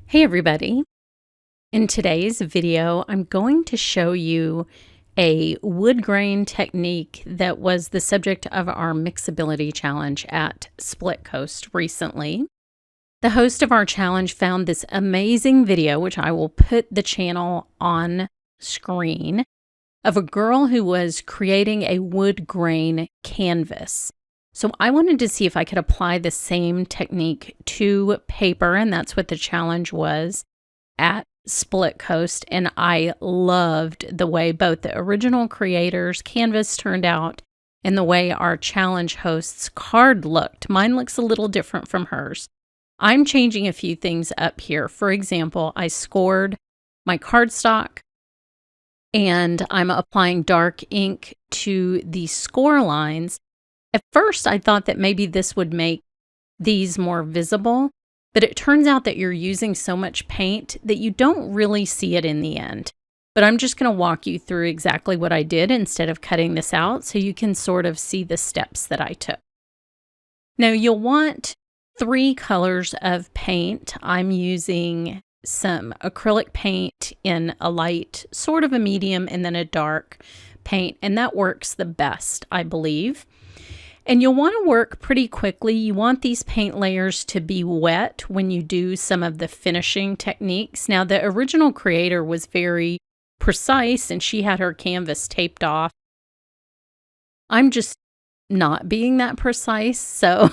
Hey everybody. In today's video, I'm going to show you a wood grain technique that was the subject of our mixability challenge at Split Coast recently. The host of our challenge found this amazing video, which I will put the channel on screen, of a girl who was creating a wood grain canvas. So I wanted to see if I could apply the same technique to paper, and that's what the challenge was at Split Coast. And I loved the way both the original creators' canvas turned out and the way our challenge host's card looked. Mine looks a little different from hers. I'm changing a few things up here. For example, I scored my cardstock and I'm applying dark ink to the score lines. At first, I thought that maybe this would make these more visible, but it turns out that you're using so much paint that you don't really see it in the end. But I'm just going to walk you through exactly what I did instead of cutting this out so you can sort of see the steps that I took. Now, you'll want 3 colors of paint. I'm using some acrylic paint in a light, sort of a medium, and then a dark paint, and that works the best, I believe. And you'll want to work pretty quickly. You want these paint layers to be wet when you do some of the finishing techniques. Now, the original creator was very precise and she had her canvas taped off. I'm just not being that precise, so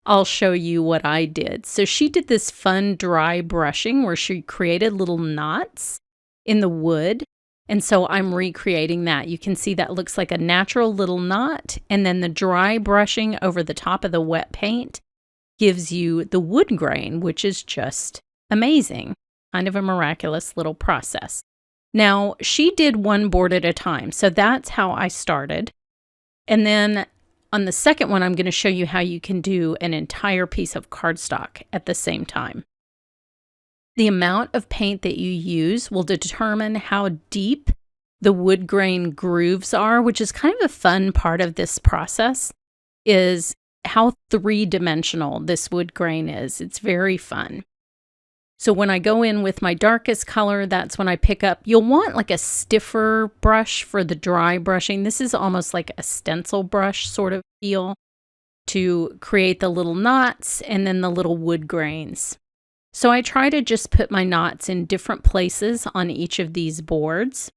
I'll show you what I did. So she did this fun dry brushing where she created little knots in the wood. And so I'm recreating that. You can see that looks like a natural little knot. And then the dry brushing over the top of the wet paint gives you the wood grain, which is just amazing. Kind of a miraculous little process. Now, she did one board at a time. So that's how I started. And then on the second one, I'm going to show you how you can do an entire piece of cardstock at the same time. The amount of paint that you use will determine how deep the wood grain grooves are, which is kind of a fun part of this process, is how 3-dimensional this wood grain is. It's very fun. So when I go in with my darkest color, that's when I pick up. You'll want like a stiffer brush for the dry brushing. This is almost like a stencil brush sort of feel to create the little knots and then the little wood grains. So I try to just put my knots in different places on each of these boards.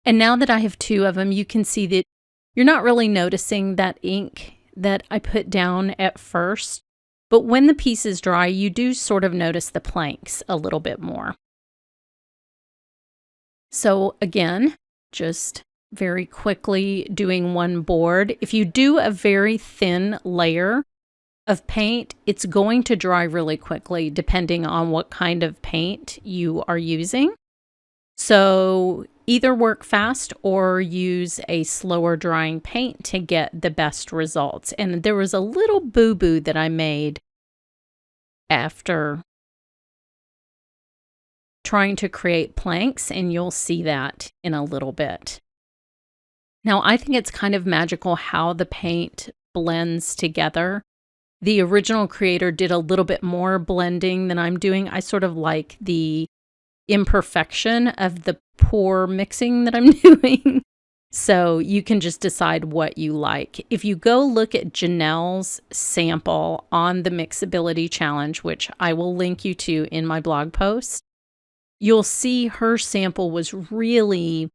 And now that I have 2 of them, you can see that you're not really noticing that ink that I put down at first. But when the piece is dry, you do sort of notice the planks a little bit more. So again, just very quickly doing one board. If you do a very thin layer of paint, it's going to dry really quickly depending on what kind of paint you are using. So either work fast or use a slower drying paint to get the best results. And there was a little boo-boo that I made after trying to create planks, and you'll see that in a little bit. Now, I think it's kind of magical how the paint blends together. The original creator did a little bit more blending than I'm doing. I sort of like the imperfection of the poor mixing that I'm doing. So you can just decide what you like. If you go look at Janelle's sample on the Mixability Challenge, which I will link you to in my blog post, you'll see her sample was really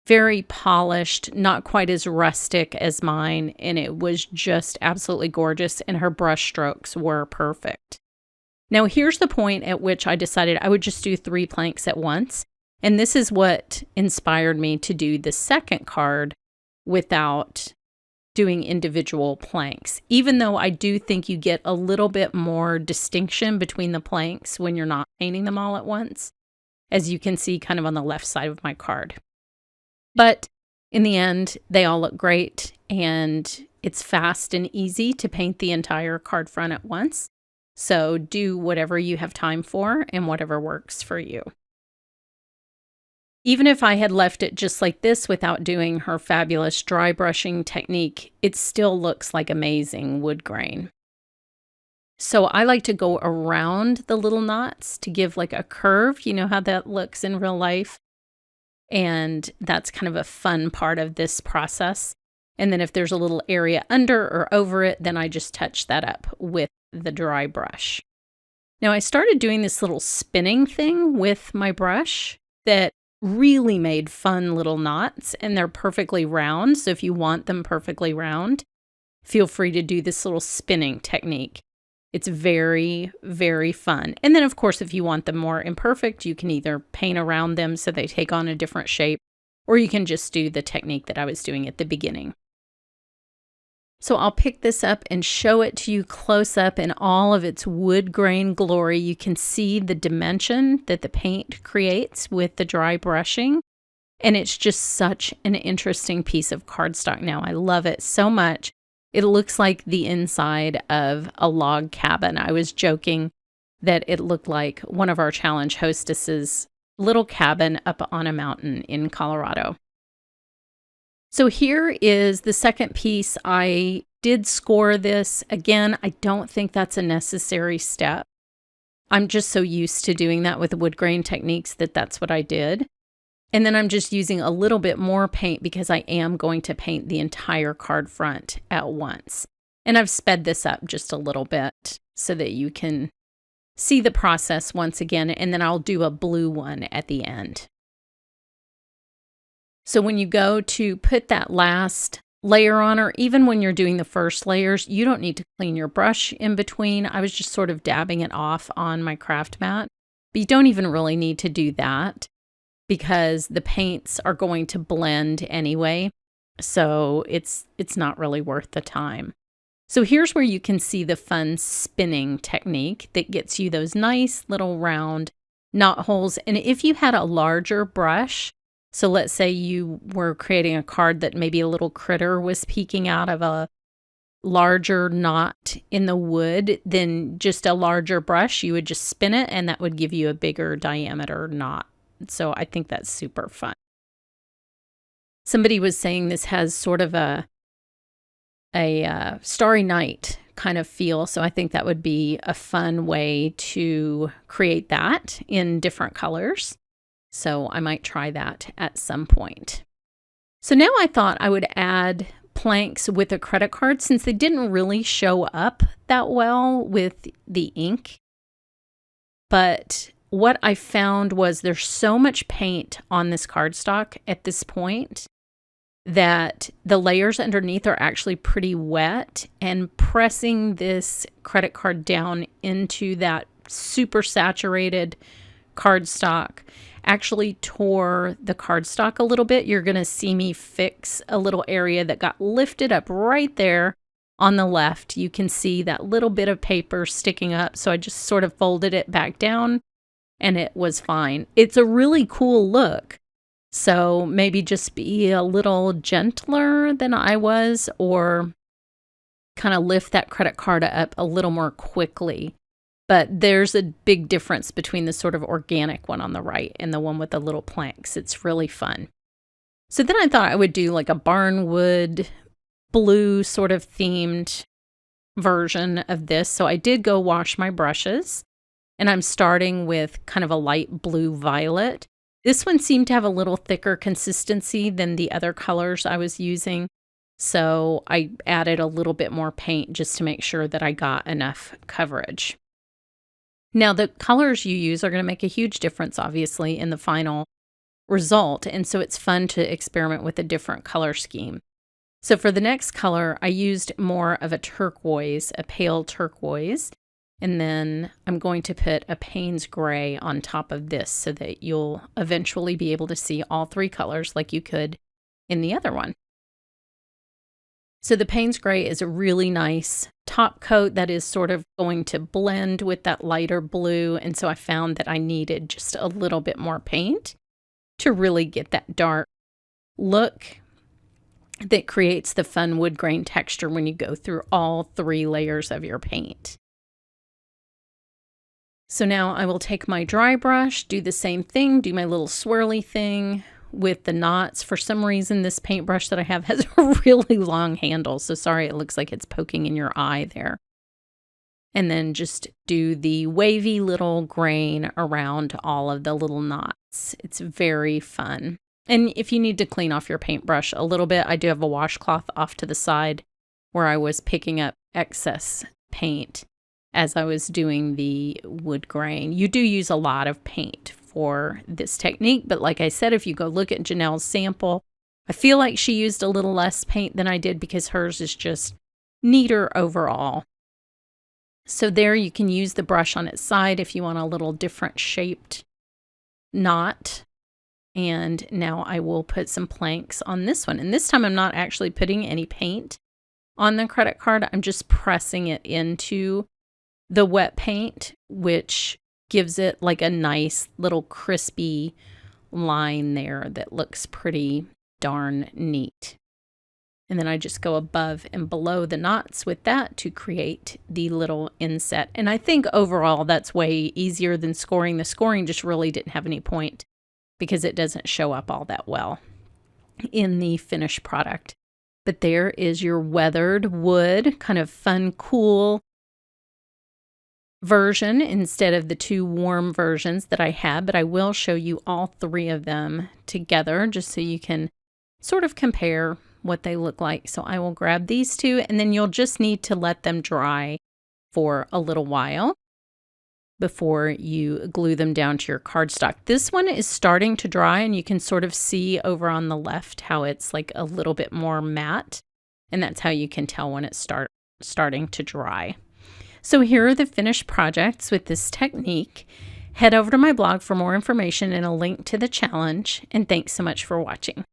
very polished, not quite as rustic as mine, and it was just absolutely gorgeous, and her brush strokes were perfect. Now, here's the point at which I decided I would just do 3 planks at once, and this is what inspired me to do the second card without doing individual planks, even though I do think you get a little bit more distinction between the planks when you're not painting them all at once, as you can see kind of on the left side of my card. But in the end, they all look great, and it's fast and easy to paint the entire card front at once. So do whatever you have time for and whatever works for you. Even if I had left it just like this without doing her fabulous dry brushing technique, it still looks like amazing wood grain. So I like to go around the little knots to give like a curve. You know how that looks in real life? And that's kind of a fun part of this process. And then if there's a little area under or over it, then I just touch that up with the dry brush. Now I started doing this little spinning thing with my brush that really made fun little knots, and they're perfectly round. So if you want them perfectly round, feel free to do this little spinning technique. It's very, very fun. And then, of course, if you want them more imperfect, you can either paint around them so they take on a different shape, or you can just do the technique that I was doing at the beginning. So I'll pick this up and show it to you close up in all of its wood grain glory. You can see the dimension that the paint creates with the dry brushing. And it's just such an interesting piece of cardstock now. I love it so much. It looks like the inside of a log cabin. I was joking that it looked like one of our challenge hostesses' little cabin up on a mountain in Colorado. So here is the second piece. I did score this. Again, I don't think that's a necessary step. I'm just so used to doing that with wood grain techniques that that's what I did. And then I'm just using a little bit more paint because I am going to paint the entire card front at once. And I've sped this up just a little bit so that you can see the process once again, and then I'll do a blue one at the end. So when you go to put that last layer on, or even when you're doing the first layers, you don't need to clean your brush in between. I was just sort of dabbing it off on my craft mat, but you don't even really need to do that, because the paints are going to blend anyway, so it's not really worth the time. So here's where you can see the fun spinning technique that gets you those nice little round knot holes. And if you had a larger brush, so let's say you were creating a card that maybe a little critter was peeking out of a larger knot in the wood, then just a larger brush, you would just spin it and that would give you a bigger diameter knot. So I think that's super fun. Somebody was saying this has sort of a Starry Night kind of feel. So I think that would be a fun way to create that in different colors. So I might try that at some point. So now I thought I would add planks with a credit card since they didn't really show up that well with the ink. But what I found was there's so much paint on this cardstock at this point that the layers underneath are actually pretty wet, and pressing this credit card down into that super saturated cardstock actually tore the cardstock a little bit. You're going to see me fix a little area that got lifted up right there on the left. You can see that little bit of paper sticking up, so I just sort of folded it back down and it was fine. It's a really cool look. So maybe just be a little gentler than I was, or kind of lift that credit card up a little more quickly. But there's a big difference between the sort of organic one on the right and the one with the little planks. It's really fun. So then I thought I would do like a barnwood blue sort of themed version of this. So I did go wash my brushes. And I'm starting with kind of a light blue violet. This one seemed to have a little thicker consistency than the other colors I was using. So I added a little bit more paint just to make sure that I got enough coverage. Now, the colors you use are going to make a huge difference, obviously, in the final result. And so it's fun to experiment with a different color scheme. So for the next color, I used more of a turquoise, a pale turquoise. And then I'm going to put a Payne's Gray on top of this so that you'll eventually be able to see all three colors like you could in the other one. So the Payne's Gray is a really nice top coat that is sort of going to blend with that lighter blue. And so I found that I needed just a little bit more paint to really get that dark look that creates the fun wood grain texture when you go through all three layers of your paint. So now I will take my dry brush, do the same thing, do my little swirly thing with the knots. For some reason, this paintbrush that I have has a really long handle. So sorry, it looks like it's poking in your eye there. and then just do the wavy little grain around all of the little knots. It's very fun. And if you need to clean off your paintbrush a little bit, I do have a washcloth off to the side where I was picking up excess paint as I was doing the wood grain. You do use a lot of paint for this technique, but like I said, if you go look at Janelle's sample, I feel like she used a little less paint than I did because hers is just neater overall. So there you can use the brush on its side if you want a little different shaped knot. And now I will put some planks on this one. And this time I'm not actually putting any paint on the credit card. I'm just pressing it into the wet paint, which gives it like a nice little crispy line there that looks pretty darn neat. And then I just go above and below the knots with that to create the little inset. And I think overall that's way easier than scoring. The scoring just really didn't have any point because it doesn't show up all that well in the finished product. But there is your weathered wood, kind of fun, cool version instead of the two warm versions that I had. But I will show you all three of them together just so you can sort of compare what they look like. So I will grab these two, and then you'll just need to let them dry for a little while before you glue them down to your cardstock. This one is starting to dry, and you can sort of see over on the left how it's like a little bit more matte, and that's how you can tell when it's starting to dry. So here are the finished projects with this technique. Head over to my blog for more information and a link to the challenge, and thanks so much for watching.